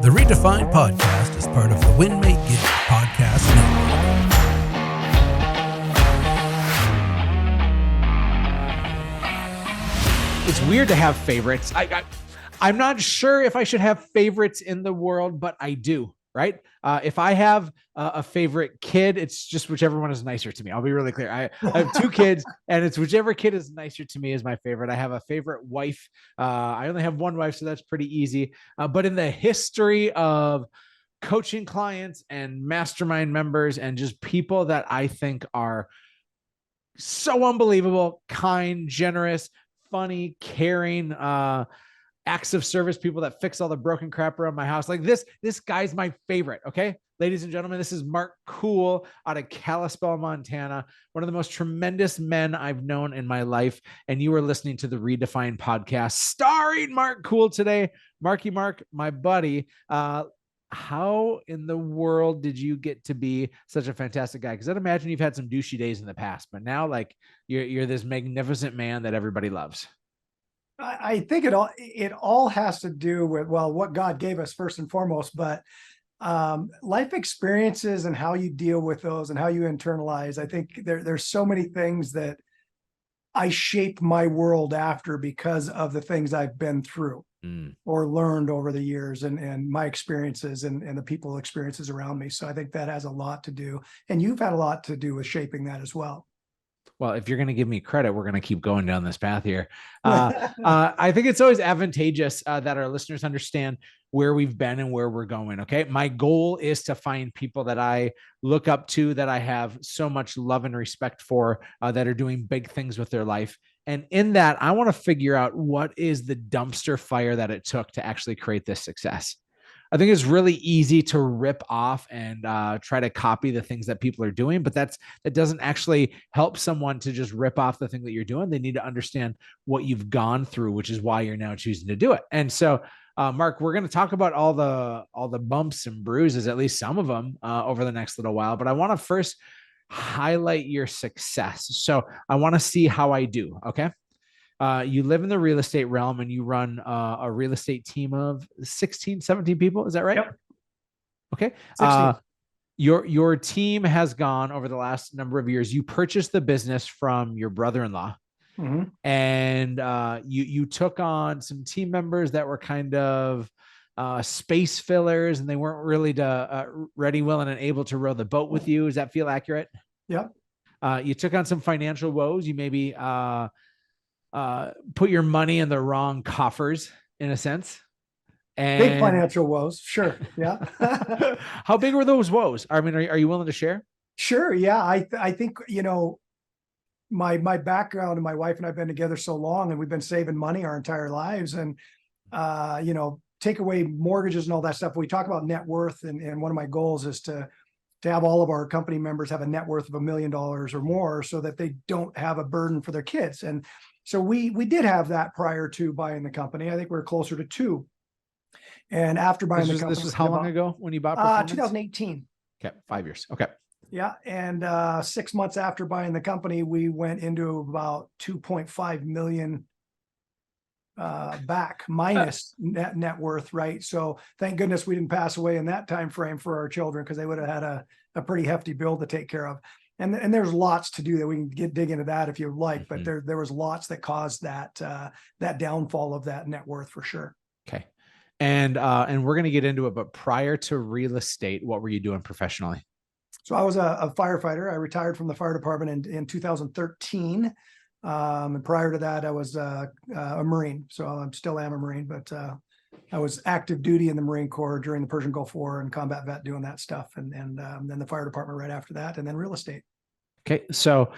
The Redefined podcast is part of the Winmate Give podcast network. It's weird to have favorites. I'm not sure if I should have favorites in the world, but I do, right? If I have a favorite kid, it's just whichever one is nicer to me. I'll be really clear. I have two kids, and it's whichever kid is nicer to me is my favorite. I have a favorite wife. I only have one wife, so that's pretty easy. But in the history of coaching clients and mastermind members and just people that I think are so unbelievable, kind, generous, funny, caring, acts of service, people that fix all the broken crap around my house. Like this guy's my favorite. Okay. Ladies and gentlemen, this is Mark Kuhl out of Kalispell, Montana, one of the most tremendous men I've known in my life. And you are listening to the Redefined podcast starring Mark Kuhl today. Marky Mark, my buddy. How in the world did you get to be such a fantastic guy? Because I'd imagine you've had some douchey days in the past, but now like you're this magnificent man that everybody loves. I think it all has to do with, well, what God gave us first and foremost, but life experiences and how you deal with those and how you internalize. I think there's so many things that I shape my world after because of the things I've been through or learned over the years and my experiences and the people experiences around me. So I think that has a lot to do. And you've had a lot to do with shaping that as well. Well, if you're going to give me credit, we're going to keep going down this path here. I think it's always advantageous that our listeners understand where we've been and where we're going. Okay. My goal is to find people that I look up to, that I have so much love and respect for, that are doing big things with their life. And in that, I want to figure out what is the dumpster fire that it took to actually create this success. I think it's really easy to rip off and try to copy the things that people are doing, but that doesn't actually help someone to just rip off the thing that you're doing. They need to understand what you've gone through, which is why you're now choosing to do it. And so, Mark, we're going to talk about all the bumps and bruises, at least some of them, over the next little while. But I want to first highlight your success. So I want to see how I do. Okay. You live in the real estate realm and you run a real estate team of 16, 17 people. Is that right? Yep. Okay. Your team has gone over the last number of years. You purchased the business from your brother-in-law, and you took on some team members that were kind of space fillers, and they weren't really ready, willing, and able to row the boat with you. Does that feel accurate? Yep. You took on some financial woes. You maybe put your money in the wrong coffers in a sense. And big financial woes. Sure. Yeah. How big were those woes? I mean, are you willing to share? Sure. Yeah. I think, my background, and my wife and I've been together so long, and we've been saving money our entire lives, and, take away mortgages and all that stuff. We talk about net worth, and one of my goals is to have all of our company members have a net worth of $1 million or more, so that they don't have a burden for their kids. And so we did have that prior to buying the company. I think we're closer to 2. And after buying the company, this was how long ago when you bought Performance? 2018. Okay, 5 years. Okay. Yeah, and 6 months after buying the company, we went into about 2.5 million back minus net worth, right? So thank goodness we didn't pass away in that time frame for our children, because they would have had a pretty hefty bill to take care of. And there's lots to do that. We can dig into that if you like, but there was lots that caused that downfall of that net worth for sure. Okay. And we're going to get into it, but prior to real estate, what were you doing professionally? So I was a firefighter. I retired from the fire department in 2013. And prior to that, I was a Marine. So I still am a Marine, but I was active duty in the Marine Corps during the Persian Gulf War and combat vet doing that stuff. And then the fire department right after that, and then real estate. Okay. So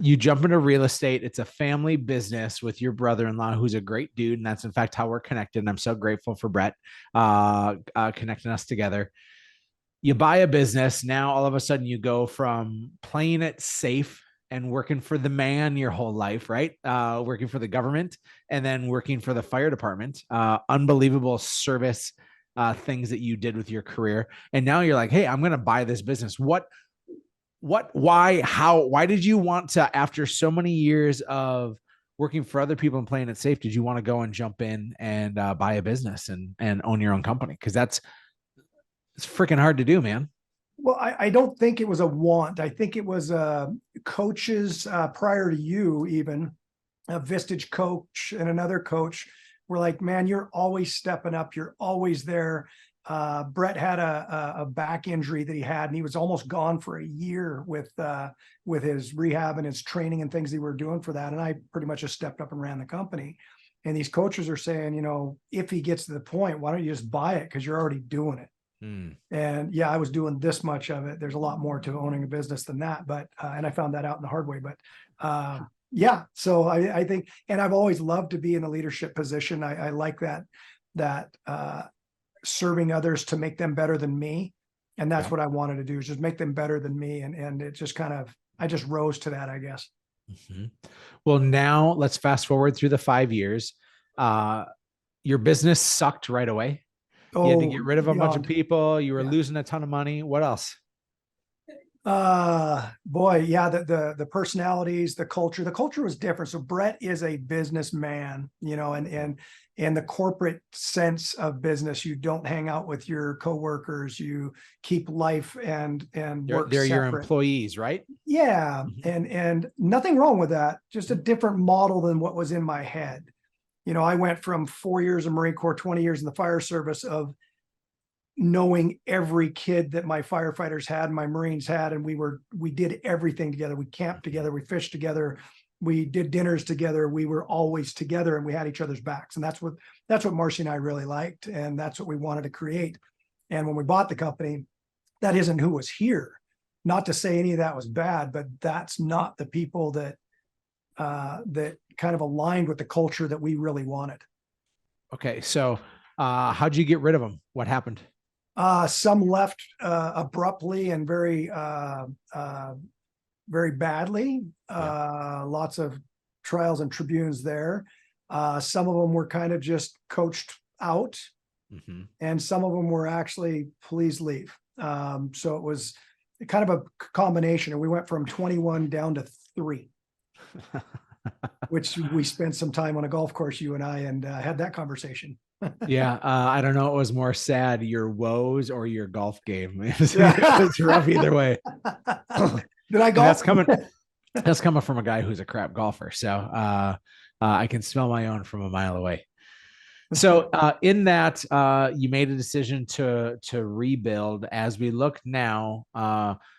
you jump into real estate. It's a family business with your brother-in-law, who's a great dude. And that's in fact how we're connected. And I'm so grateful for Brett connecting us together. You buy a business. Now, all of a sudden you go from playing it safe and working for the man your whole life, right? Working for the government and then working for the fire department, unbelievable service things that you did with your career. And now you're like, hey, I'm going to buy this business. Why did you want to, after so many years of working for other people and playing it safe, did you want to go and jump in and buy a business and own your own company? Because it's freaking hard to do, man. Well, I don't think it was a want. I think it was coaches prior to you, even a Vistage coach and another coach were like, man, you're always stepping up. You're always there. Brett had a back injury that he had, and he was almost gone for a year with his rehab and his training and things he were doing for that. And I pretty much just stepped up and ran the company. And these coaches are saying, if he gets to the point, why don't you just buy it? Because you're already doing it. And yeah, I was doing this much of it. There's a lot more to owning a business than that, but and I found that out in the hard way. But yeah, so I think, and I've always loved to be in a leadership position. I like that serving others to make them better than me, and that's what I wanted to do, is just make them better than me. And it just I just rose to that, I guess. Well, now let's fast forward through the 5 years. Your business sucked right away. You had to get rid of a bunch of people. You were losing a ton of money. What else? Boy, yeah, the personalities, the culture was different. So Brett is a businessman, and the corporate sense of business. You don't hang out with your coworkers. You keep life and work. They're separate. your employees, right? Yeah, and nothing wrong with that. Just a different model than what was in my head. I went from 4 years in Marine Corps, 20 years in the fire service, of knowing every kid that my firefighters had, my Marines had, and we did everything together. We camped together, we fished together, we did dinners together. We were always together, and we had each other's backs. And that's what Marcy and I really liked, and that's what we wanted to create. And when we bought the company, that isn't who was here. Not to say any of that was bad, but that's not the people that kind of aligned with the culture that we really wanted. Okay. So how'd you get rid of them? What happened? Some left abruptly and very badly. Lots of trials and tribunes there. Some of them were kind of just coached out, and some of them were actually, please leave. So it was kind of a combination, and we went from 21 down to 3. Which we spent some time on a golf course, you and I, and had that conversation. Yeah. I don't know. It was more sad, your woes or your golf game. It was rough either way. Did I golf? That's coming from a guy who's a crap golfer. So I can smell my own from a mile away. So in that, you made a decision to rebuild. As we look now,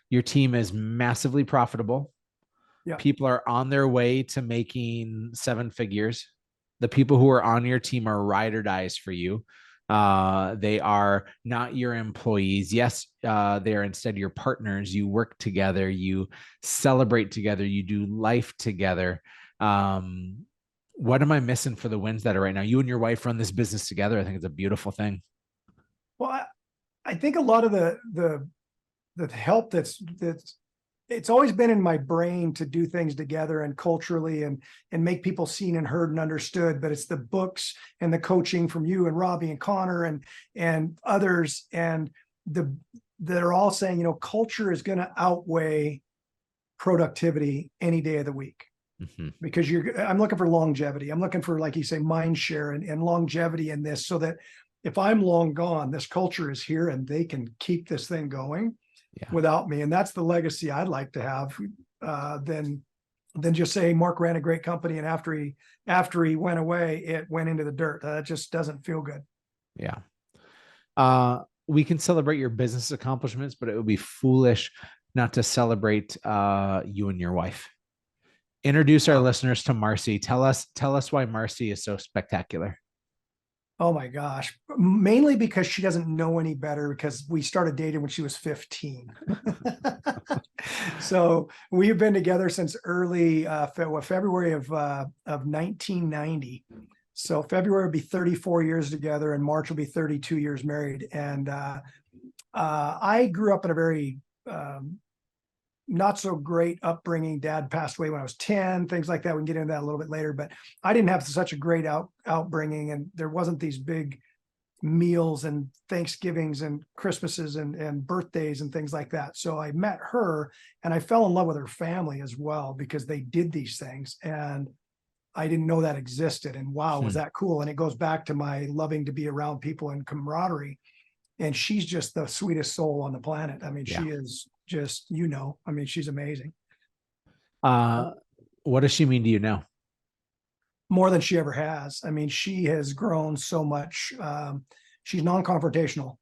your team is massively profitable. Yeah. People are on their way to making 7 figures. The people who are on your team are ride or dies for you. They are not your employees. Yes, they are instead your partners. You work together, you celebrate together, you do life together. What am I missing for the wins that are right now? You and your wife run this business together. I think it's a beautiful thing. Well, I think a lot of the help that's it's always been in my brain to do things together and culturally and make people seen and heard and understood. But it's the books and the coaching from you and Robbie and Connor and others, and they're all saying, culture is going to outweigh productivity any day of the week. Because I'm looking for longevity. I'm looking for, like you say, mind share and longevity in this, so that if I'm long gone, this culture is here and they can keep this thing going. Without me. And that's the legacy I'd like to have, than just say Mark ran a great company, and after he went away, it went into the dirt. That just doesn't feel good. Yeah. We can celebrate your business accomplishments, but it would be foolish not to celebrate you and your wife. Introduce our listeners to Marcy. Tell us why Marcy is so spectacular. Oh my gosh. Mainly because she doesn't know any better, because we started dating when she was 15. So we've been together since early February of 1990. So February will be 34 years together, and March will be 32 years married. And I grew up in a very not so great upbringing. Dad passed away when I was 10, things like that. We can get into that a little bit later, but I didn't have such a great outbringing, and there wasn't these big meals and Thanksgivings and Christmases and birthdays and things like that. So I met her and I fell in love with her family as well, because they did these things. And I didn't know that existed. And wow, was that cool. And it goes back to my loving to be around people and camaraderie. And she's just the sweetest soul on the planet. I mean, she is just, I mean, she's amazing. What does she mean to you now? More than she ever has. I mean, she has grown so much. She's non-confrontational.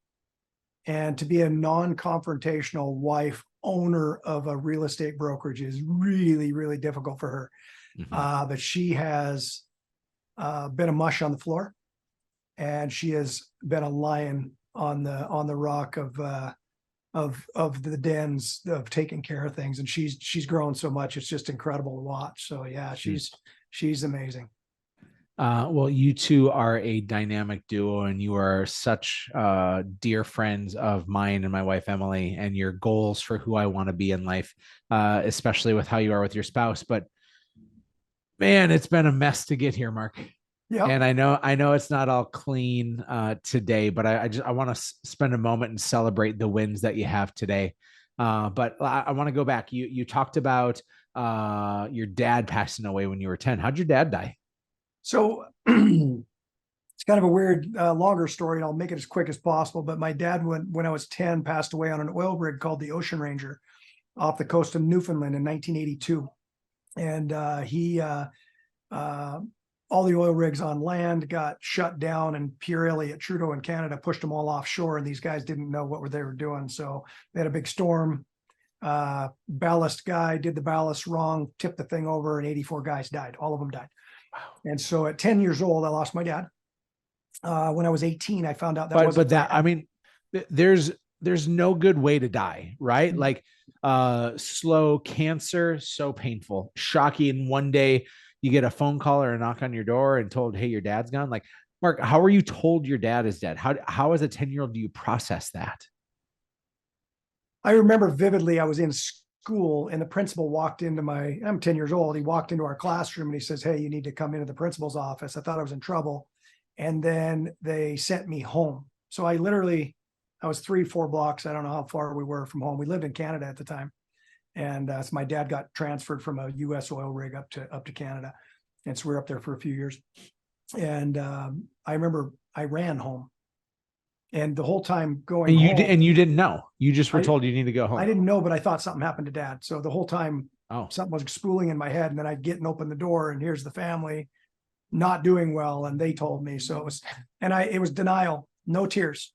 And to be a non-confrontational wife, owner of a real estate brokerage is really, really difficult for her. But she has been a mush on the floor, and she has been a lion on the rock of the dens of taking care of things. And she's grown so much. It's just incredible to watch. So yeah, she's amazing. Well, you two are a dynamic duo, and you are such dear friends of mine and my wife, Emily, and your goals for who I want to be in life, especially with how you are with your spouse. But man, it's been a mess to get here, Mark. Yeah. And I know it's not all clean today, but I want to spend a moment and celebrate the wins that you have today. But I want to go back. You talked about your dad passing away when you were 10. How'd your dad die? So it's kind of a weird, longer story, and I'll make it as quick as possible. But my dad, when I was 10, passed away on an oil rig called the Ocean Ranger off the coast of Newfoundland in 1982. And all the oil rigs on land got shut down, and Pierre Elliott Trudeau in Canada pushed them all offshore, and these guys didn't know what they were doing. So they had a big storm. Ballast guy did the ballast wrong, tipped the thing over, and 84 guys died. All of them died. Wow. And so at 10 years old, I lost my dad. When I was 18, I found out that I mean, there's no good way to die, right? Like slow cancer, so painful, shocking. One day you get a phone call or a knock on your door and told, hey, your dad's gone. Like, Mark, how are you told your dad is dead? How as a 10-year-old do you process that? I remember vividly, I was in school and the principal walked into I'm 10 years old. He walked into our classroom and he says, hey, you need to come into the principal's office. I thought I was in trouble. And then they sent me home. So I was 3-4 blocks. I don't know how far we were from home. We lived in Canada at the time. And so my dad got transferred from a US oil rig up to Canada. And so we were up there for a few years. And I remember I ran home. And the whole time going home. And you didn't know. You just were told you need to go home. I didn't know, but I thought something happened to Dad. So the whole time something was spooling in my head. And then I'd get and open the door, and here's the family not doing well. And they told me. So it was denial, no tears.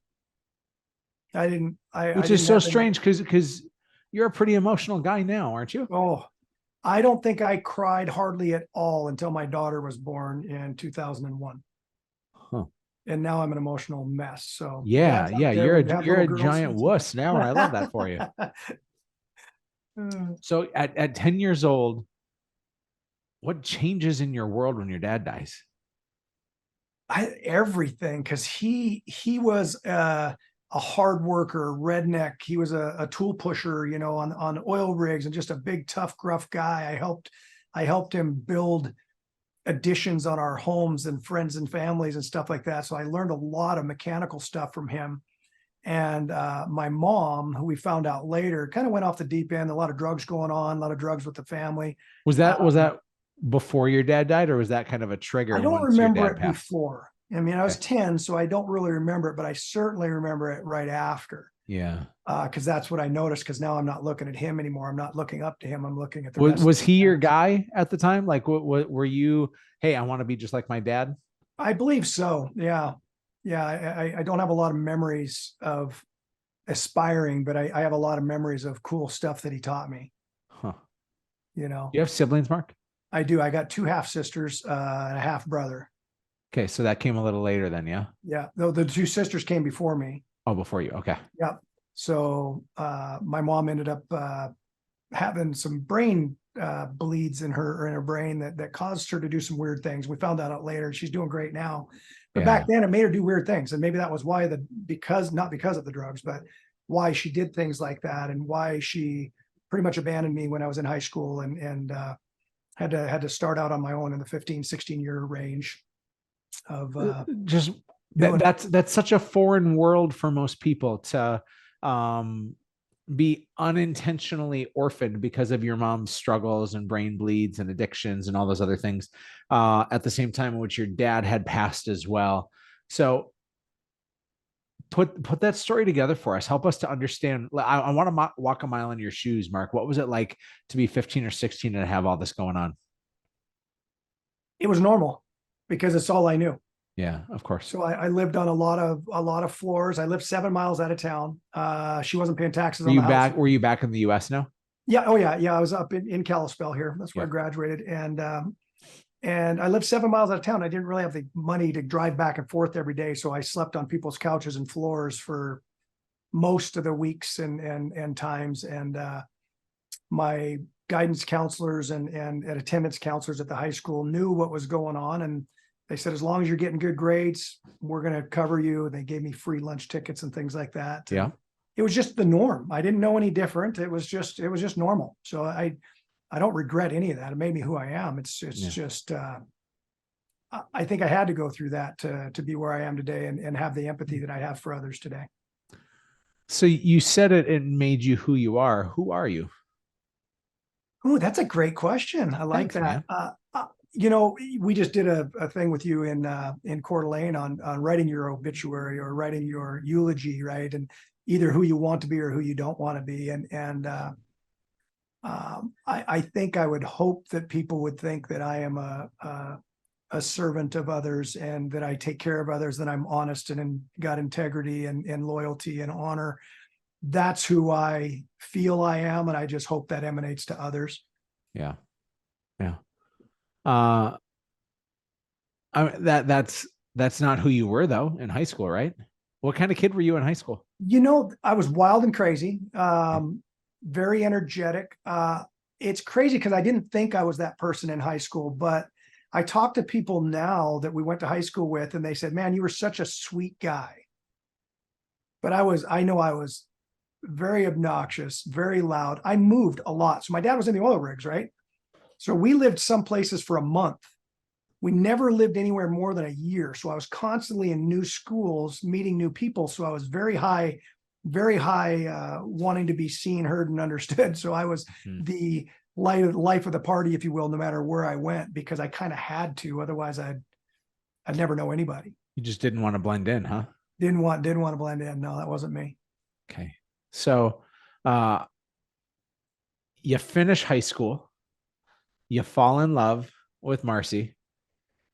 Which is so strange because you're a pretty emotional guy now, aren't you? Oh, I don't think I cried hardly at all until my daughter was born in 2001. Huh. And now I'm an emotional mess. So yeah, you're a giant wuss now, and I love that for you. So at 10 years old, what changes in your world when your dad dies? Everything, because he was a hard worker, redneck. He was a tool pusher, on oil rigs, and just a big, tough, gruff guy. I helped him build additions on our homes and friends and families and stuff like that. So I learned a lot of mechanical stuff from him. And my mom, who we found out later, kind of went off the deep end. A lot of drugs going on, a lot of drugs with the family. Was that before your dad died, or was that kind of a trigger? I don't remember it before. I mean, I was 10, so I don't really remember it, but I certainly remember it right after. Yeah. Because that's what I noticed, because now I'm not looking at him anymore. I'm not looking up to him. I'm looking at the Was he your guy at the time? Like, what were you, hey, I want to be just like my dad? I believe so. Yeah. Yeah. I don't have a lot of memories of aspiring, but I have a lot of memories of cool stuff that he taught me. Huh. You have siblings, Mark? I do. I got 2 half sisters and a half brother. Okay. So that came a little later then. Yeah. Yeah. Though the 2 sisters came before me. Oh, before you. Okay. Yeah. So my mom ended up having some brain bleeds in her brain that caused her to do some weird things. We found that out later. She's doing great now. But back then it made her do weird things. And maybe that was why not because of the drugs, but why she did things like that, and why she pretty much abandoned me when I was in high school and had to start out on my own in the 15, 16 year range of that's such a foreign world for most people to be unintentionally orphaned because of your mom's struggles and brain bleeds and addictions and all those other things, at the same time in which your dad had passed as well. So put that story together for us. Help us to understand. I want to walk a mile in your shoes, Mark. What was it like to be 15 or 16 and have all this going on? It was normal because it's all I knew. Yeah, of course. So I lived on a lot of floors. I lived 7 miles out of town. She wasn't paying taxes on the house. Were you back in the US now? Yeah. Oh yeah. Yeah. I was up in Kalispell here. That's where Yeah. I graduated. And I lived 7 miles out of town. I didn't really have the money to drive back and forth every day. So I slept on people's couches and floors for most of the weeks and times. And my guidance counselors and attendance counselors at the high school knew what was going on. And they said, as long as you're getting good grades, we're going to cover you. They gave me free lunch tickets and things like that. Yeah. It was just the norm. I didn't know any different. It was just normal. So I don't regret any of that. It made me who I am. It's just, I think I had to go through that to be where I am today and have the empathy that I have for others today. So you said it made you who you are. Who are you? Oh, that's a great question. I like that. We just did a thing with you in Coeur d'Alene on writing your obituary or writing your eulogy, right? And either who you want to be or who you don't want to be. I think I would hope that people would think that I am a servant of others and that I take care of others, that I'm honest and got integrity and loyalty and honor. That's who I feel I am. And I just hope that emanates to others. Yeah. Yeah. That's not who you were though in high school, right? What kind of kid were you in high school? I was wild and crazy, very energetic. It's crazy because I didn't think I was that person in high school, but I talk to people now that we went to high school with, and they said, man, you were such a sweet guy. But I know I was very obnoxious, very loud. I moved a lot. So my dad was in the oil rigs, right? So we lived some places for a month. We never lived anywhere more than a year. So I was constantly in new schools, meeting new people. So I was very high, wanting to be seen, heard, and understood. So I was the life of the party, if you will, no matter where I went, because I kind of had to. Otherwise, I'd never know anybody. You just didn't want to blend in, huh? Didn't want to blend in. No, that wasn't me. Okay. So you finish high school, you fall in love with Marcy,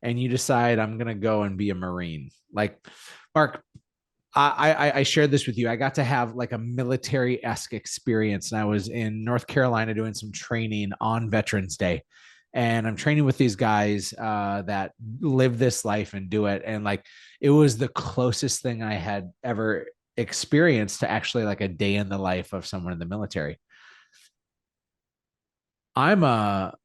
and you decide, I'm going to go and be a Marine. Like, Mark, I shared this with you. I got to have like a military-esque experience, and I was in North Carolina doing some training on Veterans Day. And I'm training with these guys that live this life and do it. And like, it was the closest thing I had ever experienced to actually like a day in the life of someone in the military. I'm a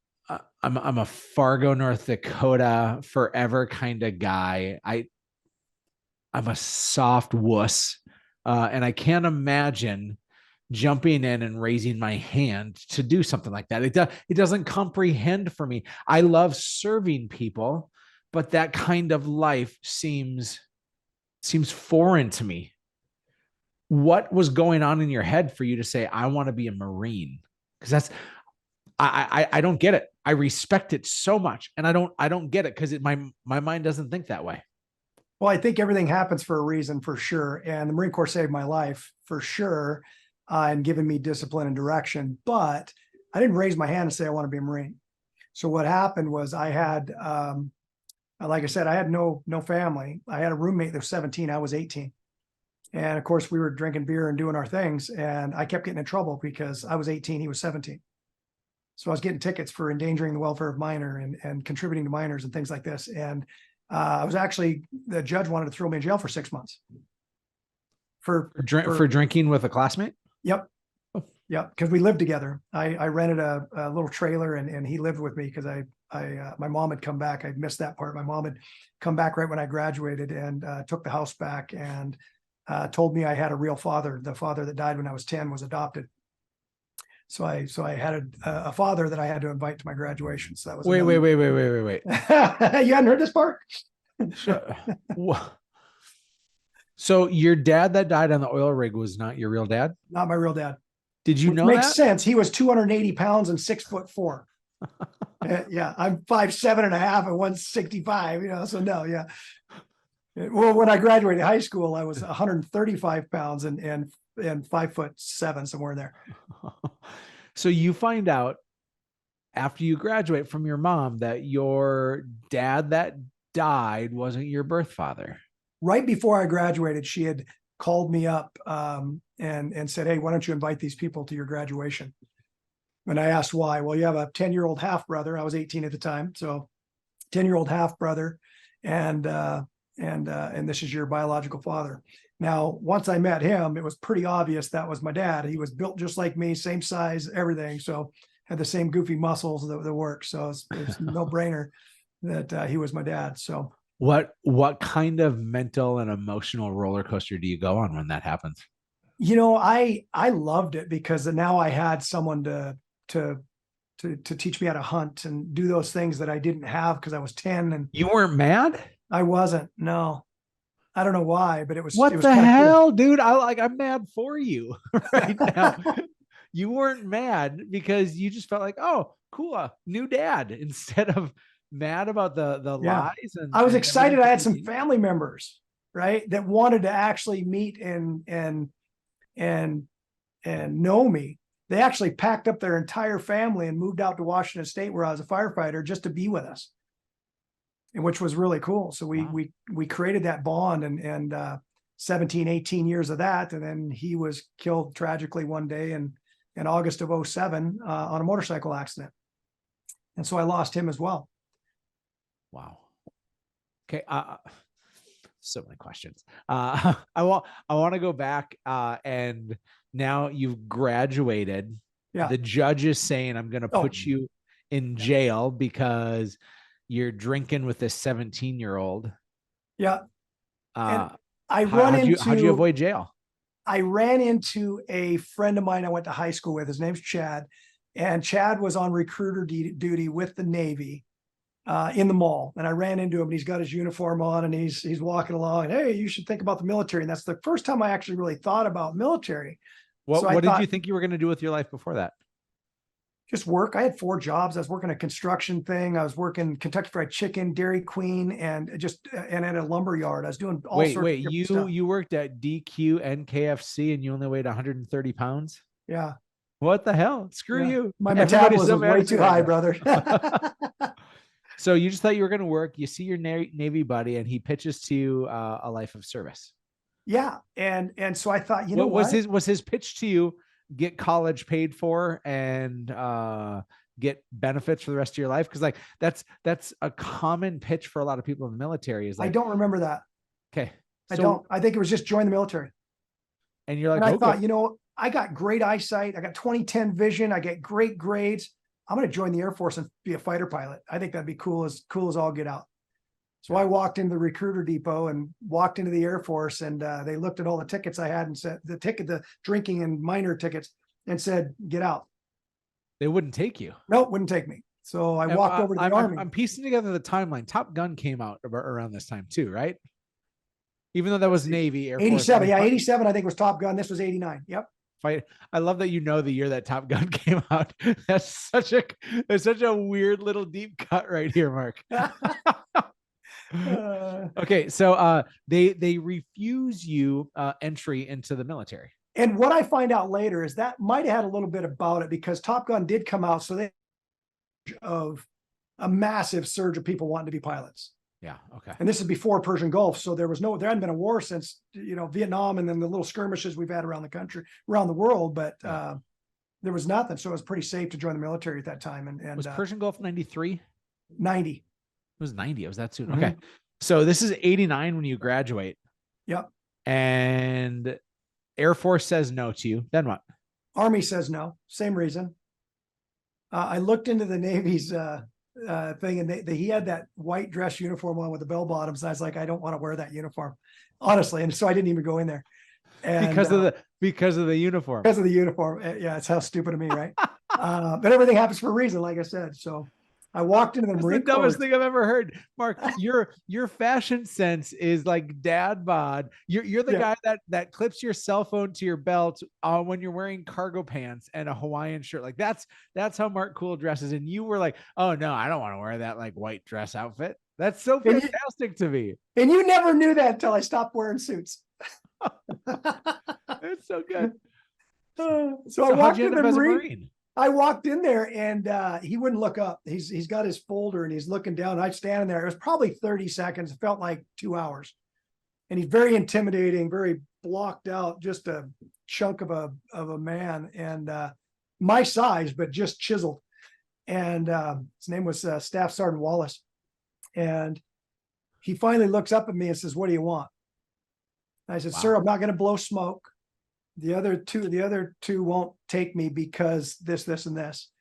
Fargo, North Dakota forever kind of guy. I'm a soft wuss. And I can't imagine jumping in and raising my hand to do something like that. It doesn't comprehend for me. I love serving people, but that kind of life seems foreign to me. What was going on in your head for you to say, I want to be a Marine? Because I don't get it. I respect it so much, and I don't get it because my mind doesn't think that way. Well, I think everything happens for a reason, for sure. And the Marine Corps saved my life for sure, and given me discipline and direction. But I didn't raise my hand and say, I want to be a Marine. So what happened was I had, like I said, I had no family. I had a roommate that was 17. I was 18. And of course we were drinking beer and doing our things. And I kept getting in trouble because I was 18, he was 17. So I was getting tickets for endangering the welfare of minor and contributing to minors and things like this. And I was actually, the judge wanted to throw me in jail for 6 months. For drinking with a classmate? Yep. Oh. Yep. Because we lived together. I rented a little trailer and he lived with me because my mom had come back. I missed that part. My mom had come back right when I graduated and took the house back and told me I had a real father. The father that died when I was 10 was adopted. So I had a father that I had to invite to my graduation. So that was wait. You hadn't heard this part? So your dad that died on the oil rig was not your real dad? Not my real dad. Did you which know makes that? sense. He was 280 pounds and 6'4". Yeah, I'm 5'7.5" and 165. So no, yeah. Well, when I graduated high school, I was 135 pounds and 5'7", somewhere in there. So you find out after you graduate from your mom that your dad that died wasn't your birth father. Right before I graduated, she had called me up and said, "Hey, why don't you invite these people to your graduation?" And I asked why. Well, you have a 10-year-old half brother. I was 18 at the time, so 10-year-old half brother, and this is your biological father. Now, once I met him, it was pretty obvious that was my dad. He was built just like me, same size, everything. So had the same goofy muscles that work. So it's no brainer that he was my dad. So what kind of mental and emotional roller coaster do you go on when that happens? I loved it because now I had someone to teach me how to hunt and do those things that I didn't have because I was 10 and You weren't mad? I wasn't. No, I don't know why, but it was What the kind of cool. hell, dude? I'm mad for you right now. You weren't mad because you just felt like, oh, cool, a new dad, instead of mad about the Yeah. lies. And I was and excited. everything I that had you some did. family members, right, that wanted to actually meet and know me. They actually packed up their entire family and moved out to Washington State, where I was a firefighter, just to be with us, and which was really cool. So Wow. we created that bond and 17, 18 years of that. And then he was killed tragically one day in August of 07 on a motorcycle accident. And so I lost him as well. Wow. Okay. So many questions. I want to go back and now you've graduated. Yeah. The judge is saying, I'm going to put you in jail because you're drinking with this 17-year-old. Yeah. And how'd you avoid jail? I ran into a friend of mine I went to high school with. His name's Chad. And Chad was on recruiter duty with the Navy in the mall. And I ran into him and he's got his uniform on and he's walking along and, hey, you should think about the military. And that's the first time I actually really thought about military. What did you think you were going to do with your life before that? Just work. I had 4 jobs. I was working a construction thing. I was working Kentucky Fried Chicken, Dairy Queen, and at a lumber yard. I was doing all sorts of different stuff. You worked at DQ and KFC and you only weighed 130 pounds? Yeah. What the hell? Screw you. My metabolism is way too high, brother. So you just thought you were going to work. You see your Navy buddy and he pitches to you a life of service. Yeah. And so I thought, what was his pitch to you? Get college paid for and get benefits for the rest of your life? Because like that's a common pitch for a lot of people in the military. Is like, I don't remember that. Okay. I don't. I think it was just join the military. And you're like, and I thought, I got great eyesight. I got 20/10 vision. I get great grades. I'm going to join the Air Force and be a fighter pilot. I think that'd be cool as all get out. So I walked into the recruiter depot and walked into the Air Force, and they looked at all the tickets I had and said the drinking and minor tickets, and said, get out. They wouldn't take you. Nope, wouldn't take me. So I walked over to the Army. I'm piecing together the timeline. Top Gun came out around this time too, right? Even though that was Navy, Air 87. Force. Yeah, 87, I think was Top Gun. This was 89. Yep. I love that you know the year that Top Gun came out. That's such a weird little deep cut right here, Mark. Okay, so they refuse you entry into the military. And what I find out later is that might have had a little bit about it because Top Gun did come out, so they of a massive surge of people wanting to be pilots. Yeah. Okay. And this is before Persian Gulf, so there hadn't been a war since Vietnam, and then the little skirmishes we've had around the country, around the world, but there was nothing, so it was pretty safe to join the military at that time. And was Persian Gulf 93? 90. It was 90. It was that soon. Mm-hmm. Okay. So this is 89 when you graduate. Yep. And Air Force says no to you. Then what? Army says no. Same reason. I looked into the Navy's thing, and he had that white dress uniform on with the bell bottoms. And I was like, I don't want to wear that uniform, honestly. And so I didn't even go in there. And, because of the uniform. Because of the uniform. Yeah, it's how stupid of me, right? But everything happens for a reason, like I said. So I walked into the That's the Marine Corps. dumbest thing I've ever heard. Mark, your fashion sense is like dad bod. You're the guy that clips your cell phone to your belt when you're wearing cargo pants and a Hawaiian shirt. Like that's how Mark Kuhl dresses. And you were like, oh no, I don't want to wear that like white dress outfit. That's so fantastic to me. And you never knew that until I stopped wearing suits. It's so good. So I walked in the Marine. I walked in there and he wouldn't look up. He's got his folder and he's looking down. I'd stand there. It was probably 30 seconds. It felt like 2 hours. And he's very intimidating, very blocked out, just a chunk of a man, and my size, but just chiseled. And his name was Staff Sergeant Wallace. And he finally looks up at me and says, "What do you want?" And I said, "Sir, I'm not going to blow smoke. The other two won't take me because this, and this."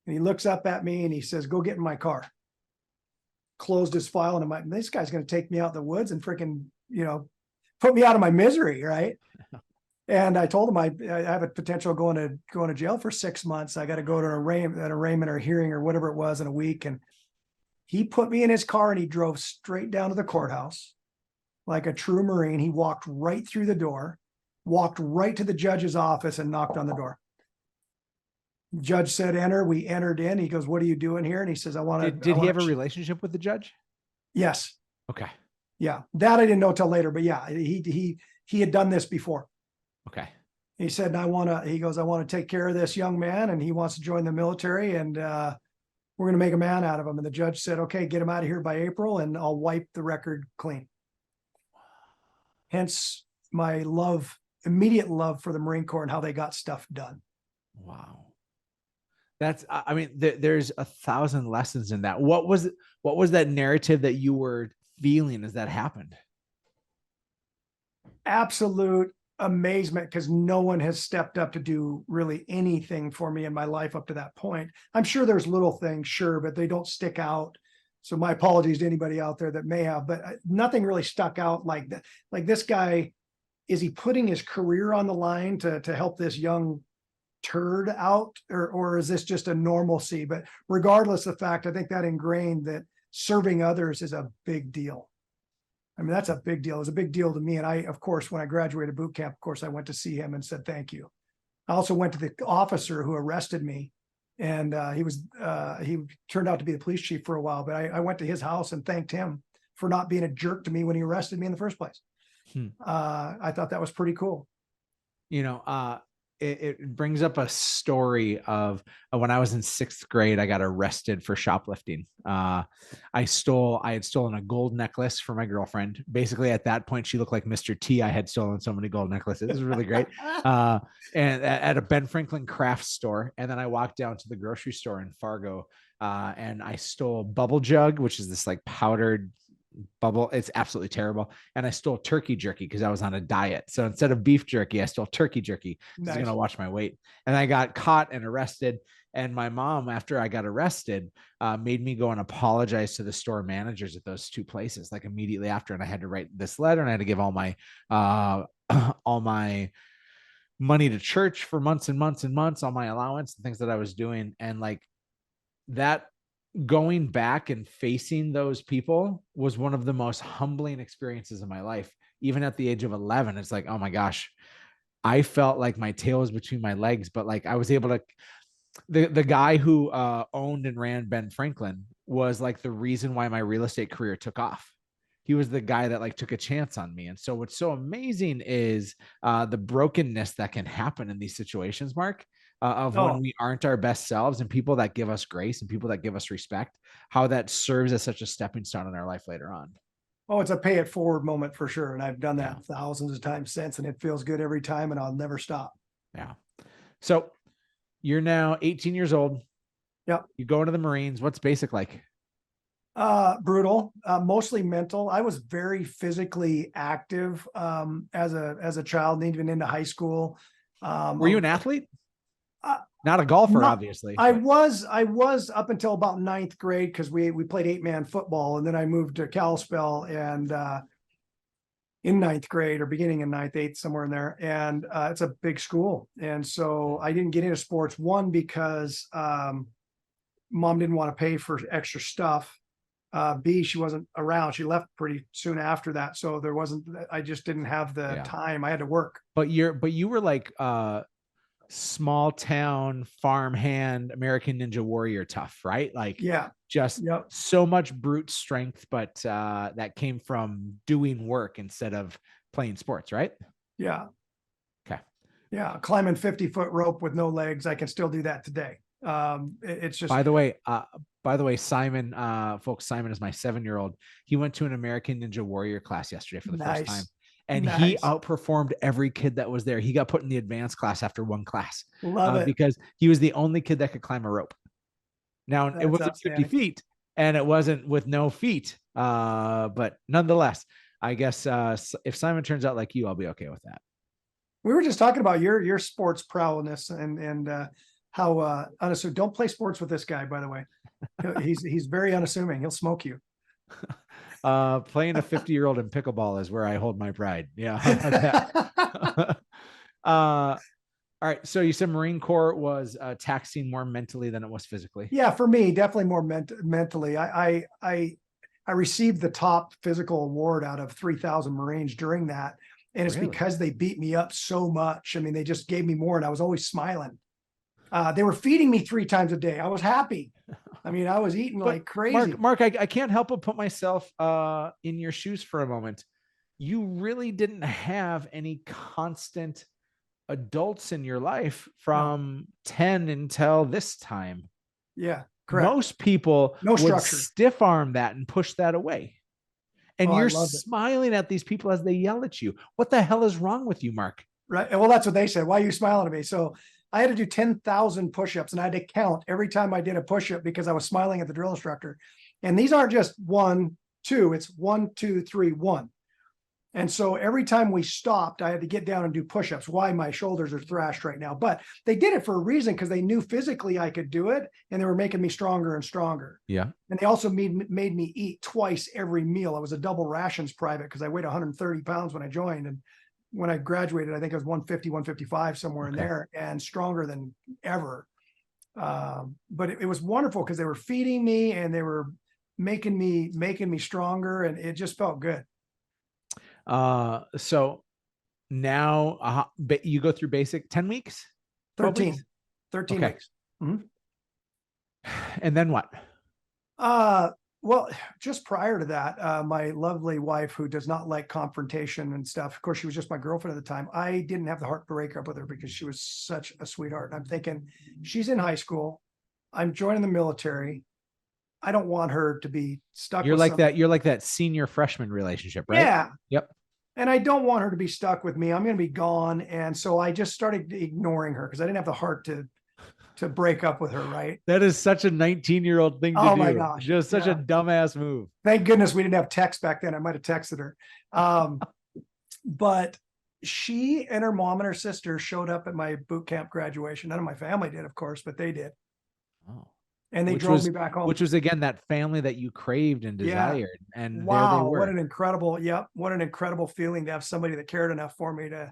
And he looks up at me and he says, "Go get in my car." Closed his file, and I'm like, this guy's going to take me out in the woods and freaking, put me out of my misery, right? And I told him I have a potential going to jail for 6 months. I got to go to an arraignment or hearing or whatever it was in a week. And he put me in his car and he drove straight down to the courthouse like a true Marine. He walked right through the door, walked right to the judge's office and knocked on the door. Judge said, "Enter." We entered in. He goes, "What are you doing here?" And he says, "I want to." Did he have a relationship with the judge? Yes. Okay. Yeah. That I didn't know till later, but yeah, he had done this before. Okay. He said, "I want to take care of this young man and he wants to join the military and we're going to make a man out of him." And the judge said, "Okay, get him out of here by April and I'll wipe the record clean." Hence my immediate love for the Marine Corps and how they got stuff done. Wow. There's 1,000 lessons in that. What was that narrative that you were feeling as that happened? Absolute amazement, because no one has stepped up to do really anything for me in my life up to that point. I'm sure there's little things, sure, but they don't stick out. So my apologies to anybody out there that may have, but nothing really stuck out like that. Like this guy, is he putting his career on the line to help this young turd out, or is this just a normalcy? But regardless of the fact, I think that ingrained that serving others is a big deal. I mean, that's a big deal. It was a big deal to me. And I, of course, when I graduated boot camp, of course, I went to see him and said, thank you. I also went to the officer who arrested me, and he turned out to be the police chief for a while, but I went to his house and thanked him for not being a jerk to me when he arrested me in the first place. I thought that was pretty cool. It brings up a story of when I was in 6th grade, I got arrested for shoplifting. I had stolen a gold necklace for my girlfriend. Basically, at that point, she looked like Mr. T. I had stolen so many gold necklaces. It was really great. And at a Ben Franklin craft store. And then I walked down to the grocery store in Fargo, and I stole Bubble Jug, which is this like powdered bubble. It's absolutely terrible. And I stole turkey jerky because I was on a diet. So instead of beef jerky, I stole turkey jerky. Nice. I was going to watch my weight. And I got caught and arrested. And my mom, after I got arrested, made me go and apologize to the store managers at those two places, like immediately after. And I had to write this letter, and I had to give all my money to church for months and months and months, all my allowance and things that I was doing. And like that, going back and facing those people was one of the most humbling experiences of my life. Even at the age of 11, it's like, oh my gosh, I felt like my tail was between my legs, but like I was able to, the guy who owned and ran Ben Franklin was like the reason why my real estate career took off. He was the guy that like took a chance on me. And so what's so amazing is the brokenness that can happen in these situations, Mark. When we aren't our best selves, and people that give us grace and people that give us respect, how that serves as such a stepping stone in our life later on. Oh, it's a pay it forward moment for sure. And I've done that thousands of times since, and it feels good every time, and I'll never stop. Yeah. So you're now 18 years old. Yep. You go into the Marines. What's basic like? Brutal, mostly mental. I was very physically active as a child, and even into high school. Were you an athlete? Not a golfer, obviously. I was up until about 9th grade, because we played 8-man football, and then I moved to Kalispell and in 9th grade, or beginning in 9th, 8th, somewhere in there. And it's a big school. And so I didn't get into sports, one, because mom didn't want to pay for extra stuff. B, she wasn't around. She left pretty soon after that. So I just didn't have the time. I had to work. But you were like small town farm hand American Ninja Warrior tough, right? Like just so much brute strength, but that came from doing work instead of playing sports, right? Yeah. Okay. Yeah. Climbing 50-foot rope with no legs. I can still do that today. It's just, by the way, Simon, folks, Simon is my 7-year-old. He went to an American Ninja Warrior class yesterday for the first time. And he outperformed every kid that was there. He got put in the advanced class after one class. Love it. Because he was the only kid that could climb a rope. Now, it wasn't 50 feet and it wasn't with no feet. But nonetheless, I guess if Simon turns out like you, I'll be okay with that. We were just talking about your sports prowess and how unassuming. Don't play sports with this guy, by the way. He's very unassuming. He'll smoke you. Playing a 50-year-old in pickleball is where I hold my pride. Yeah. All right. So you said Marine Corps was taxing more mentally than it was physically. Yeah, for me, definitely more mentally. I received the top physical award out of 3,000 Marines during that. And it's because they beat me up so much. I mean, they just gave me more and I was always smiling. They were feeding me 3 times a day. I was happy. I mean, I was eating like crazy. Mark, I can't help but put myself in your shoes for a moment. You really didn't have any constant adults in your life from 10 until this time. Yeah, correct. Most people would stiff arm that and push that away. And you're smiling at these people as they yell at you. What the hell is wrong with you, Mark? Right. Well, that's what they said. Why are you smiling at me? So I had to do 10,000 push-ups and I had to count every time I did a push-up because I was smiling at the drill instructor. And these aren't just 1, 2, it's 1, 2, 3, 1. And so every time we stopped, I had to get down and do push-ups. Why my shoulders are thrashed right now. But they did it for a reason because they knew physically I could do it and they were making me stronger and stronger. Yeah. And they also made me eat twice every meal. I was a double rations private because I weighed 130 pounds when I joined. And when I graduated, I think I was 150, 155, somewhere in there and stronger than ever. But it was wonderful because they were feeding me and they were making me stronger and it just felt good. So now you go through basic 10 weeks, 13 weeks? 13 weeks. Mm-hmm. And then what? Well, just prior to that, my lovely wife, who does not like confrontation and stuff, of course, she was just my girlfriend at the time. I didn't have the heart to break up with her because she was such a sweetheart. And I'm thinking, she's in high school. I'm joining the military. I don't want her to be stuck. You're like that. You're like that senior freshman relationship, right? Yeah. Yep. And I don't want her to be stuck with me. I'm going to be gone. And so I just started ignoring her because I didn't have the heart to break up with her. Right. That is such a 19-year-old thing to do. Oh my gosh. Just such a dumbass move. Thank goodness we didn't have text back then. I might've texted her. But she and her mom and her sister showed up at my boot camp graduation. None of my family did, of course, but they did. Oh. And they drove me back home. Which was, again, that family that you craved and desired. Yeah. And wow, there they were. What an incredible feeling to have somebody that cared enough for me to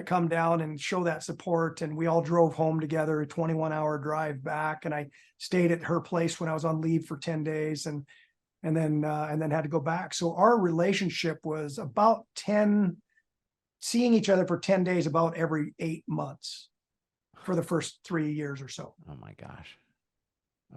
come down and show that support. And we all drove home together, a 21-hour drive back. And I stayed at her place when I was on leave for 10 days and then had to go back. So our relationship was about seeing each other for 10 days, about every 8 months for the first 3 years or so. Oh my gosh.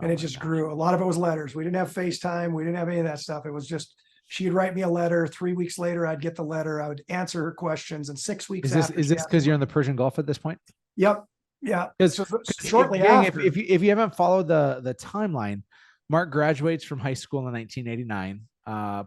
And it just grew. A lot of it was letters. We didn't have FaceTime. We didn't have any of that stuff. It was just, she'd write me a letter. 3 weeks later, I'd get the letter. I would answer her questions. And 6 weeks after. Is this because you're in the Persian Gulf at this point? Yep. Yeah. So shortly after. If you haven't followed the timeline, Mark graduates from high school in 1989,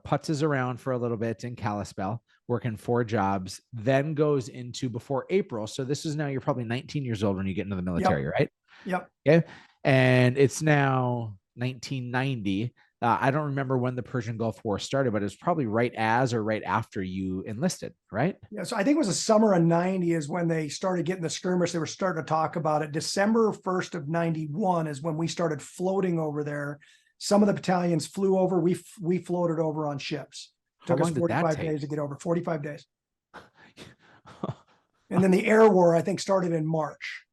putzes around for a little bit in Kalispell, working 4 jobs, then goes into before April. So this is now, you're probably 19 years old when you get into the military, right? Yep. Okay. And it's now 1990. I don't remember when the Persian Gulf War started, but it was probably right as or right after you enlisted, right? Yeah. So I think it was the summer of 90 is when they started getting the skirmish. They were starting to talk about it. December 1st of 91 is when we started floating over there. Some of the battalions flew over. We floated over on ships. Took us 45 days to get over. 45 days. And then the air war, I think, started in March.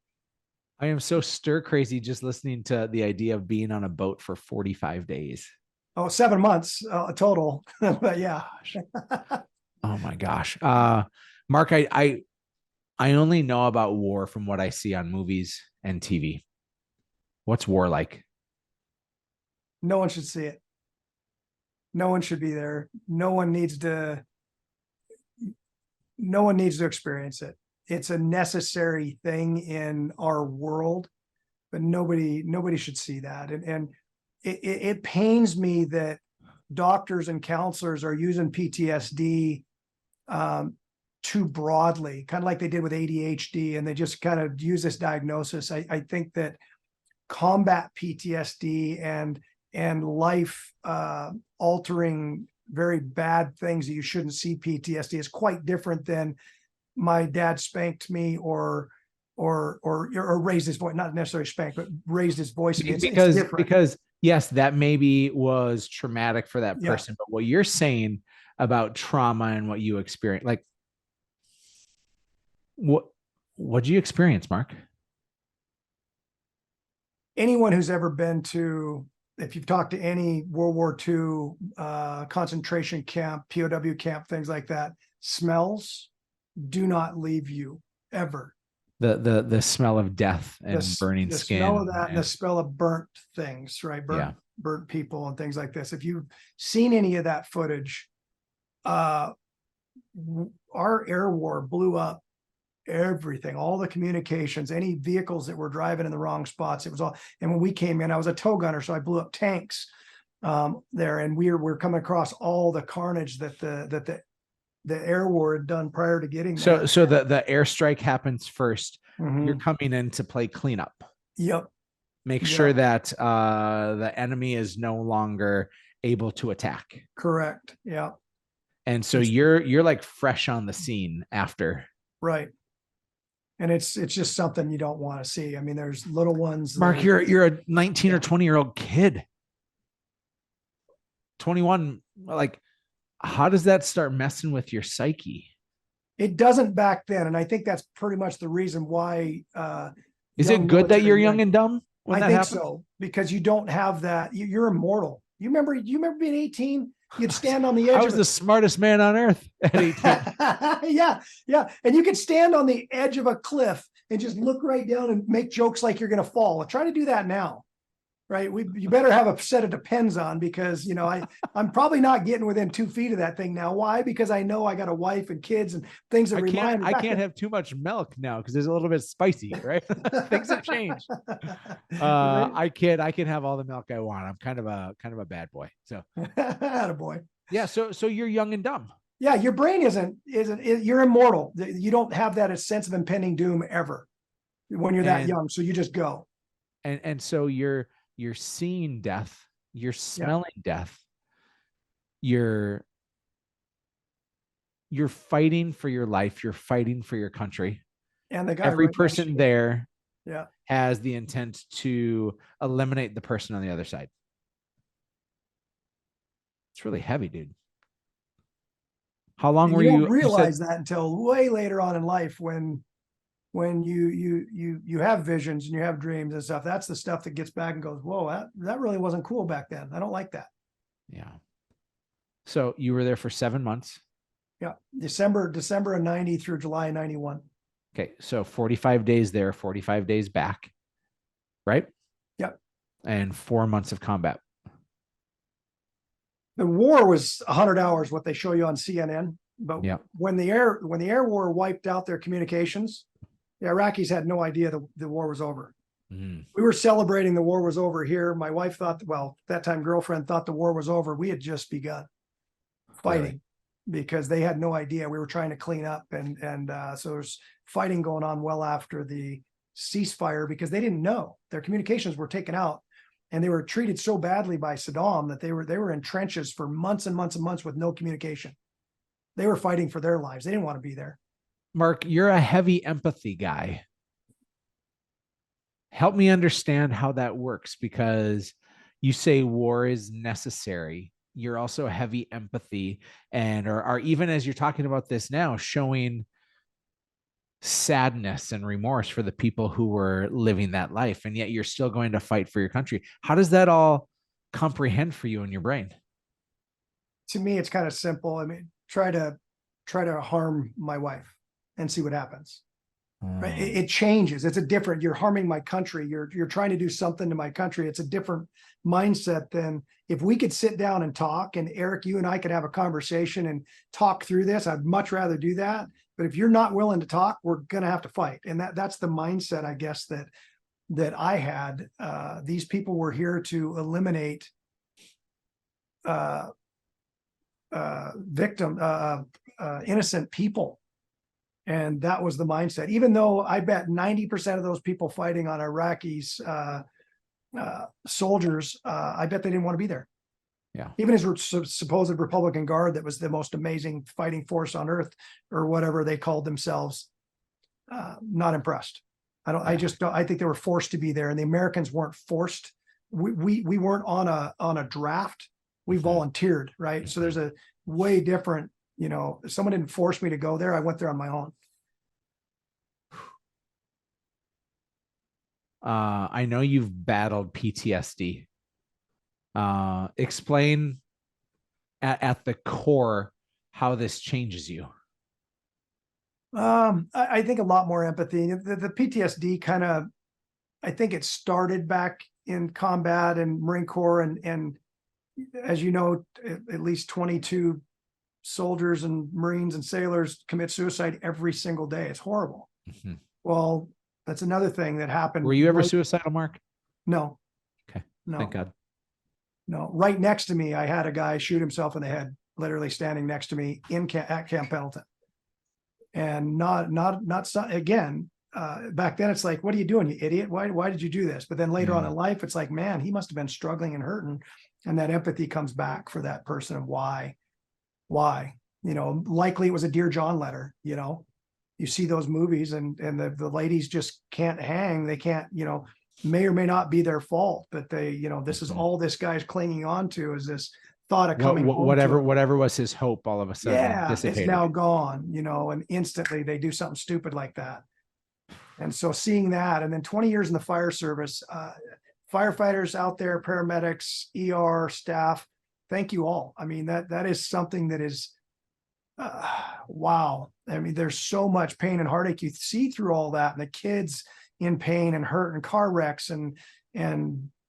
I am so stir crazy just listening to the idea of being on a boat for 45 days. Oh, 7 months total. But yeah. Gosh. Oh my gosh. Mark, I only know about war from what I see on movies and TV. What's war like? No one should see it. No one should be there. No one needs to experience it. It's a necessary thing in our world, but nobody should see that. And it pains me that doctors and counselors are using PTSD too broadly, kind of like they did with ADHD, and they just kind of use this diagnosis. I think that combat PTSD and life altering very bad things that you shouldn't see PTSD is quite different than my dad spanked me or raised his voice, not necessarily spanked, but raised his voice. It's different. Because yes, that maybe was traumatic for that person, but what you're saying about trauma and what you experienced, like what'd you experience, Mark? Anyone who's ever been to, if you've talked to any World War II concentration camp, POW camp, things like that, smells do not leave you ever. The smell of death and burning skin. The smell of that and the smell of burnt things, right? Burnt people and things like this. If you've seen any of that footage, our air war blew up everything, all the communications, any vehicles that were driving in the wrong spots. It was all, and when we came in, I was a tow gunner, so I blew up tanks there, and we're coming across all the carnage that the air war had done prior to getting there. So the airstrike happens first. Mm-hmm. You're coming in to play cleanup. Yep. Make sure that the enemy is no longer able to attack. Correct. Yeah. And so you're like fresh on the scene after. Right. And it's just something you don't want to see. I mean, there's little ones. Mark, you're a 19 or 20-year-old kid. 21, like, how does that start messing with your psyche? It doesn't back then. And I think that's pretty much the reason why. Is it good that you're young and dumb? I think so, because you don't have that. You're immortal. You remember being 18? You'd stand on the edge. I was the smartest man on earth at 18. Yeah. And you could stand on the edge of a cliff and just look right down and make jokes like you're going to fall. Try to do that now, right? You better have a set of Depends on, because, I'm probably not getting within 2 feet of that thing now. Why? Because I know I got a wife and kids and things that remind me. I can't have too much milk now because it's a little bit spicy, right? Things have changed. I can have all the milk I want. I'm kind of a bad boy. So attaboy. Yeah. So you're young and dumb. Yeah. Your brain isn't, you're immortal. You don't have that sense of impending doom ever when you're that young. So you just go. And so you're seeing death, you're smelling death, you're fighting for your life, you're fighting for your country. And the guy, every person there yeah, has the intent to eliminate the person on the other side. It's really heavy, dude. How long were you? You don't realize that until way later on in life, when you have visions and you have dreams and stuff. That's the stuff that gets back and goes, whoa, that really wasn't cool back then. I don't like that. Yeah. So you were there for 7 months. Yeah. December of 90 through July of 91. Okay. So 45 days there, 45 days back. Right? Yep. And 4 months of combat. The war was 100 hours, what they show you on CNN. But when the air war wiped out their communications, the Iraqis had no idea the war was over. Mm. We were celebrating the war was over here. My wife thought, that time girlfriend thought the war was over. We had just begun fighting because they had no idea. We were trying to clean up. And so there's fighting going on well after the ceasefire because they didn't know. Their communications were taken out. And they were treated so badly by Saddam that they were in trenches for months and months and months with no communication. They were fighting for their lives. They didn't want to be there. Mark, you're a heavy empathy guy. Help me understand how that works, because you say war is necessary. You're also heavy empathy, and or even as you're talking about this now, showing sadness and remorse for the people who were living that life, and yet you're still going to fight for your country. How does that all comprehend for you in your brain? To me, it's kind of simple. I mean, try to harm my wife and see what happens. Right? It changes. It's a different. You're harming my country. You're trying to do something to my country. It's a different mindset than if we could sit down and talk. And Eric, you and I could have a conversation and talk through this. I'd much rather do that. But if you're not willing to talk, we're going to have to fight. And that's the mindset, I guess, that I had. These people were here to eliminate innocent people. And that was the mindset, even though I bet 90% of those people fighting on Iraqis, soldiers, I bet they didn't want to be there. Yeah. Even his supposed Republican Guard, that was the most amazing fighting force on earth, or whatever they called themselves. Not impressed. I think they were forced to be there, and the Americans weren't forced. We weren't on a draft. We volunteered, right? So there's a way different, someone didn't force me to go there. I went there on my own. I know you've battled PTSD. Explain at the core how this changes you. I think a lot more empathy. The PTSD kind of, I think it started back in combat and Marine Corps, and as you know, at least 22 soldiers and Marines and sailors commit suicide every single day. It's horrible. Mm-hmm. Well, that's another thing that happened. Were you ever suicidal, Mark? No. Okay. No. Thank God. No. Right next to me, I had a guy shoot himself in the head, literally standing next to me at Camp Pendleton. And not again, back then it's like, what are you doing, you idiot? Why did you do this? But then later on in life, it's like, man, he must have been struggling and hurting. And that empathy comes back for that person of why, likely it was a Dear John letter, you see those movies and the ladies just can't hang. They can't, may or may not be their fault, but they, this is all this guy's clinging on to is this thought of coming home. Whatever was his hope all of a sudden dissipated. It's now gone, and instantly they do something stupid like that. And so seeing that, and then 20 years in the fire service, firefighters out there, paramedics, ER staff, thank you all. I mean, that is something that is, wow. I mean, there's so much pain and heartache. You see through all that, and the kids in pain and hurt and car wrecks and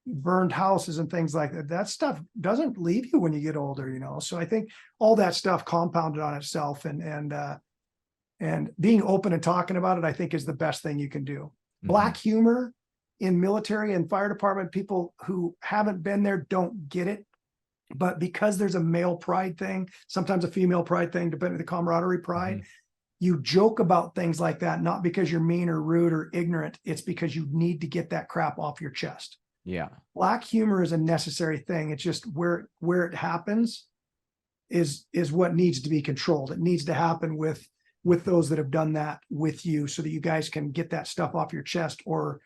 burned houses and things like that. That stuff doesn't leave you when you get older, So I think all that stuff compounded on itself, and being open and talking about it, I think, is the best thing you can do. Mm-hmm. Black humor in military and fire department, people who haven't been there don't get it. But because there's a male pride thing, sometimes a female pride thing, depending on the camaraderie pride, you joke about things like that, not because you're mean or rude or ignorant. It's because you need to get that crap off your chest. Yeah. Black humor is a necessary thing. It's just where it happens is what needs to be controlled. It needs to happen with those that have done that with you, so that you guys can get that stuff off your chest, or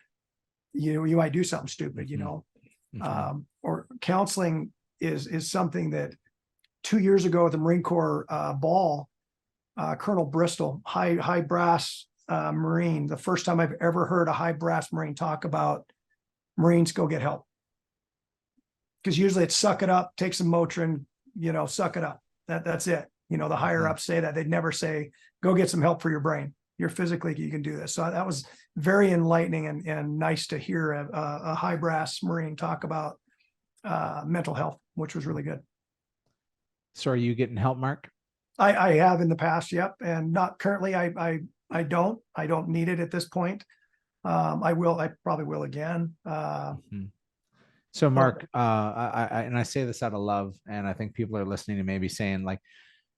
you might do something stupid, or counseling is something that 2 years ago at the Marine Corps ball, Colonel Bristol, high brass Marine, the first time I've ever heard a high brass Marine talk about Marines go get help. Because usually it's suck it up, take some Motrin, suck it up. That's it. The higher ups say that. They'd never say, go get some help for your brain. You can do this. So that was very enlightening and nice to hear a high brass Marine talk about mental health, which was really good. So are you getting help, Mark? I have in the past. Yep. And not currently. I don't need it at this point. I probably will again. So Mark, I say this out of love, and I think people are listening and maybe saying like,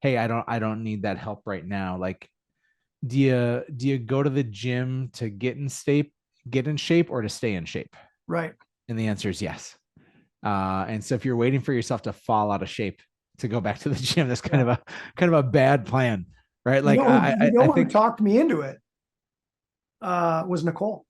hey, I don't need that help right now. Like, do you go to the gym to get in shape or to stay in shape? Right. And the answer is yes. And so if you're waiting for yourself to fall out of shape to go back to the gym, that's kind of a bad plan, right? Like, I think talked me into it was Nicole.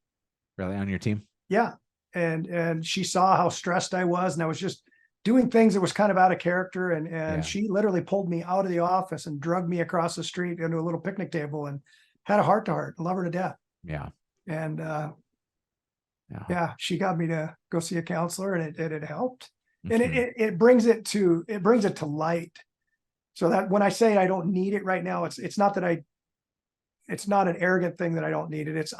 Really, on your team? Yeah. And she saw how stressed I was, and I was just doing things that was kind of out of character. And she literally pulled me out of the office and drugged me across the street into a little picnic table and had a heart to heart, love her to death. Yeah. And Yeah. yeah, she got me to go see a counselor, and it helped. And Mhm. it brings it to light. So that when I say I don't need it right now, it's not that it's not an arrogant thing that I don't need it.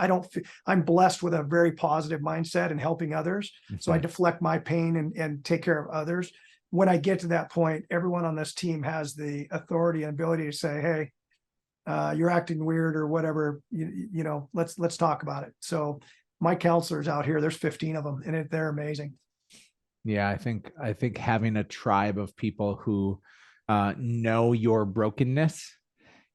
I'm blessed with a very positive mindset and helping others. So I Mhm. deflect my pain and take care of others. When I get to that point, everyone on this team has the authority and ability to say, hey, you're acting weird or whatever, you know, let's talk about it. So my counselors out here, there's 15 of them, and they're amazing. Yeah, I think having a tribe of people who know your brokenness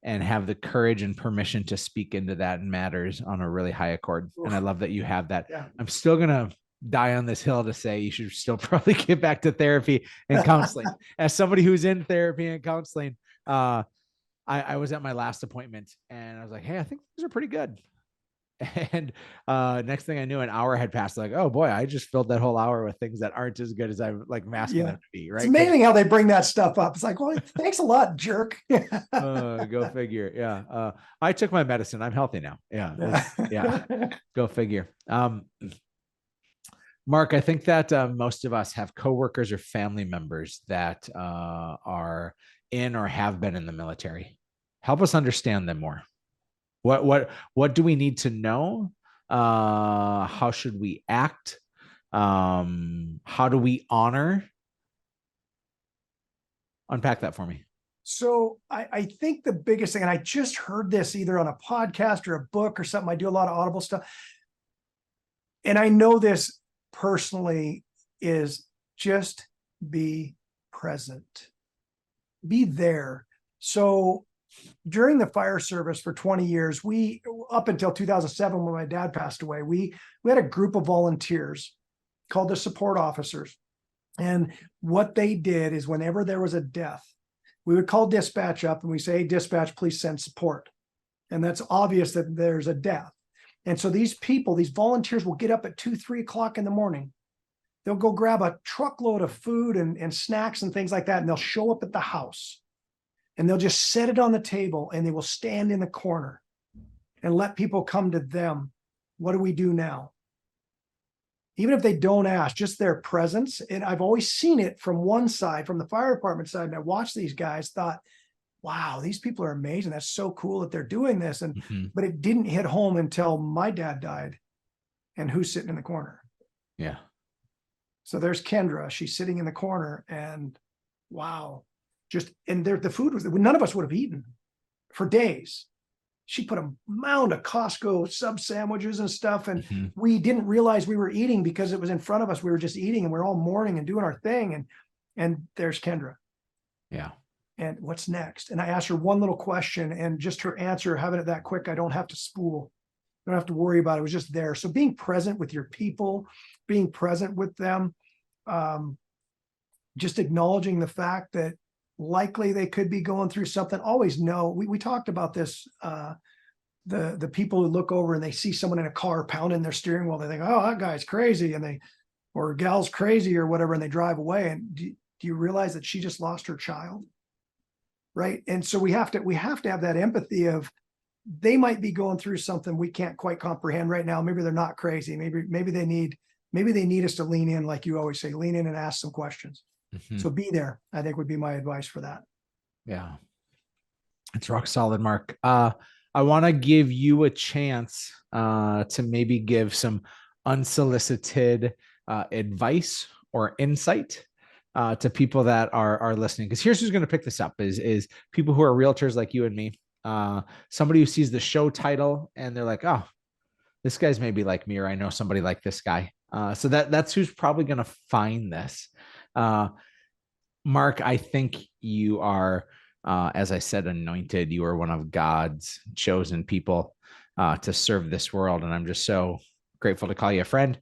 and have the courage and permission to speak into that matters on a really high accord. And I love that you have that. Yeah. I'm still gonna die on this hill to say you should still probably get back to therapy and counseling. As somebody who's in therapy and counseling, I was at my last appointment and I was like, hey, I think these are pretty good. And next thing I knew, an hour had passed. Like, oh boy, I just filled that whole hour with things that aren't as good as I'm like masking Yeah. them to be. It's Right? amazing how they bring that stuff up. It's like, well, thanks a lot, jerk. Go figure. Yeah. I took my medicine. I'm healthy now. Yeah. Go figure. Mark, I think that most of us have coworkers or family members that are in or have been in the military. Help us understand them more. What do we need to know? How should we act? How do we honor? Unpack that for me. So I think the biggest thing, and I just heard this either on a podcast or a book or something. I do a lot of Audible stuff. And I know this personally, is just be present, be there. So during the fire service for 20 years, up until 2007, when my dad passed away, we had a group of volunteers called the support officers. And what they did is whenever there was a death, we would call dispatch up and we say, hey, dispatch, please send support. And that's obvious that there's a death. And so these people, these volunteers will get up at 2-3 o'clock in the morning. They'll go grab a truckload of food and snacks and things like that. And they'll show up at the house and they'll just set it on the table and they will stand in the corner and let people come to them. What do we do now? Even if they don't ask, just their presence. And I've always seen it from one side, from the fire department side. And I watched these guys, thought, wow, these people are amazing. That's so cool that they're doing this. But it didn't hit home until my dad died. And who's sitting in the corner? Yeah. So there's Kendra. She's sitting in the corner, and wow, and the food was, none of us would have eaten for days. She put a mound of Costco sub sandwiches and stuff. And we didn't realize we were eating because it was in front of us. We were just eating and we're all mourning and doing our thing. And there's Kendra. Yeah. And what's next? And I asked her one little question, and just her answer, having it that quick, I don't have to spool. I don't have to worry about it. It was just there. So being present with your people, being present with them, just acknowledging the fact that likely they could be going through something. Always know. We talked about this. The people who look over and they see someone in a car pounding their steering wheel, they think, oh, that guy's crazy, or gal's crazy or whatever, and they drive away. And do you realize that she just lost her child? Right. And so we have to have that empathy of, they might be going through something we can't quite comprehend right now. Maybe they're not crazy. Maybe they need us to lean in, like you always say, lean in and ask some questions. So be there, I think, would be my advice for that. Yeah. It's rock solid, Mark. I want to give you a chance to maybe give some unsolicited advice or insight to people that are listening. Because here's who's going to pick this up is people who are realtors like you and me. Somebody who sees the show title and they're like, oh, this guy's maybe like me, or I know somebody like this guy. So that's who's probably going to find this. Mark, I think you are, as I said, anointed. You are one of God's chosen people to serve this world. And I'm just so grateful to call you a friend.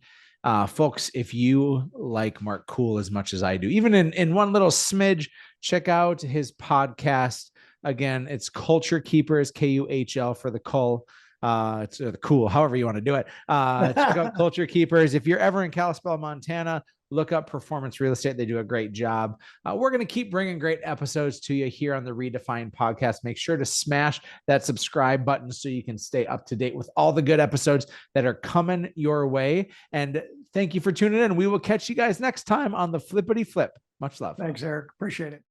Folks, if you like Mark Kuhl as much as I do, even in one little smidge, check out his podcast. Again, it's Culture Keepers, KUHL for the Kuhl. It's the cool, however you want to do it. Check out Culture Keepers. If you're ever in Kalispell, Montana, look up Performance Real Estate. They do a great job. We're going to keep bringing great episodes to you here on the Redefined podcast. Make sure to smash that subscribe button so you can stay up to date with all the good episodes that are coming your way. And thank you for tuning in. We will catch you guys next time on the Flippity Flip. Much love. Thanks, Eric. Appreciate it.